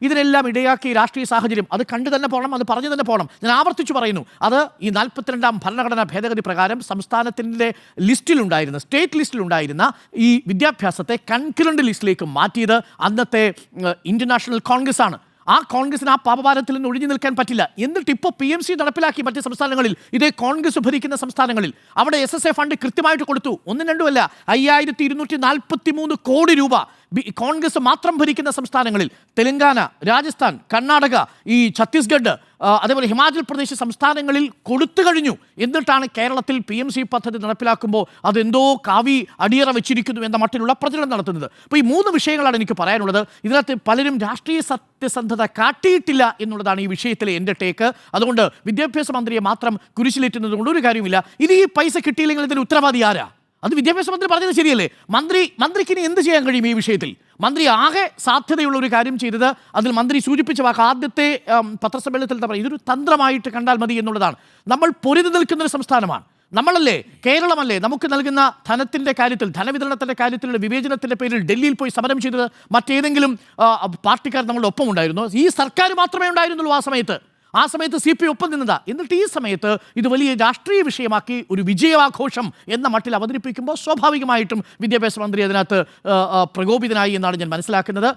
ഇതിനെല്ലാം ഇടയാക്കിയ രാഷ്ട്രീയ സാഹചര്യം അത് കണ്ടു തന്നെ പോകണം, അത് പറഞ്ഞു തന്നെ പോകണം. ഞാൻ ആവർത്തിച്ചു പറയുന്നു, അത് ഈ 42ാം ഭരണഘടനാ ഭേദഗതി പ്രകാരം സംസ്ഥാനത്തിൻ്റെ ലിസ്റ്റിലുണ്ടായിരുന്ന, സ്റ്റേറ്റ് ലിസ്റ്റിലുണ്ടായിരുന്ന ഈ വിദ്യാഭ്യാസത്തെ കൺകറന്റ് ലിസ്റ്റിലേക്ക് മാറ്റിയത് അന്നത്തെ ഇന്ത്യൻ നാഷണൽ കോൺഗ്രസ് ആണ്. ആ കോൺഗ്രസിന് ആ പാപഭാരത്തിൽ നിന്ന് ഒഴിഞ്ഞു നിൽക്കാൻ പറ്റില്ല. എന്നിട്ട് ഇപ്പോൾ PMC നടപ്പിലാക്കി മറ്റ് സംസ്ഥാനങ്ങളിൽ, ഇതേ കോൺഗ്രസ് ഭരിക്കുന്ന സംസ്ഥാനങ്ങളിൽ അവിടെ SSA ഫണ്ട് കൃത്യമായിട്ട് കൊടുത്തു. ഒന്നും രണ്ടുമല്ല, 5243 കോടി രൂപ കോൺഗ്രസ് മാത്രം ഭരിക്കുന്ന സംസ്ഥാനങ്ങളിൽ തെലങ്കാന, രാജസ്ഥാൻ, കർണാടക, ഈ ഛത്തീസ്ഗഡ്, അതേപോലെ ഹിമാചൽ പ്രദേശ് സംസ്ഥാനങ്ങളിൽ കൊടുത്തു കഴിഞ്ഞു. എന്നിട്ടാണ് കേരളത്തിൽ PMC പദ്ധതി നടപ്പിലാക്കുമ്പോൾ അതെന്തോ കാവി അടിയറ വെച്ചിരിക്കുന്നു എന്ന മട്ടിലുള്ള പ്രചരണം നടത്തുന്നത്. അപ്പോൾ ഈ 3 വിഷയങ്ങളാണ് എനിക്ക് പറയാനുള്ളത്. ഇതിനകത്ത് പലരും രാഷ്ട്രീയ സത്യസന്ധത കാട്ടിയിട്ടില്ല എന്നുള്ളതാണ് ഈ വിഷയത്തിലെ എൻ്റെ ടേക്ക്. അതുകൊണ്ട് വിദ്യാഭ്യാസ മന്ത്രിയെ മാത്രം കുരിശിലേറ്റുന്നത് കൊണ്ട് ഒരു കാര്യമില്ല. ഇത് ഈ പൈസ കിട്ടിയില്ലെങ്കിൽ ഇതിന് ഉത്തരവാദി ആരാ? അത് വിദ്യാഭ്യാസ മന്ത്രി പറഞ്ഞത് ശരിയല്ലേ? മന്ത്രിക്ക് ഇനി എന്ത് ചെയ്യാൻ കഴിയും ഈ വിഷയത്തിൽ? മന്ത്രി ആകെ സാധ്യതയുള്ള ഒരു കാര്യം ചെയ്തത്, അതിൽ മന്ത്രി സൂചിപ്പിച്ച വാക്ക് ആദ്യത്തെ പത്രസമ്മേളനത്തിൽ തന്നെ ഇതൊരു തന്ത്രമായിട്ട് കണ്ടാൽ മതി എന്നുള്ളതാണ്. നമ്മൾ പൊരുതി നിൽക്കുന്നൊരു സംസ്ഥാനമാണ് നമ്മളല്ലേ, കേരളമല്ലേ. നമുക്ക് നൽകുന്ന ധനത്തിൻ്റെ കാര്യത്തിൽ, ധനവിതരണത്തിൻ്റെ കാര്യത്തിലുള്ള വിവേചനത്തിൻ്റെ പേരിൽ ഡൽഹിയിൽ പോയി സമരം ചെയ്തത് മറ്റേതെങ്കിലും പാർട്ടിക്കാർ നമ്മളുടെ ഒപ്പം ഉണ്ടായിരുന്നു? ഈ സർക്കാർ മാത്രമേ ഉണ്ടായിരുന്നുള്ളൂ ആ സമയത്ത് CPI ഒപ്പം നിന്നതാ. എന്നിട്ട് ഈ സമയത്ത് ഇത് വലിയ രാഷ്ട്രീയ വിഷയമാക്കി ഒരു വിജയാഘോഷം എന്ന മട്ടിൽ അവതരിപ്പിക്കുമ്പോൾ സ്വാഭാവികമായിട്ടും വിദ്യാഭ്യാസ മന്ത്രി അതിനകത്ത് പ്രകോപിതനായി എന്നാണ് ഞാൻ മനസ്സിലാക്കുന്നത്.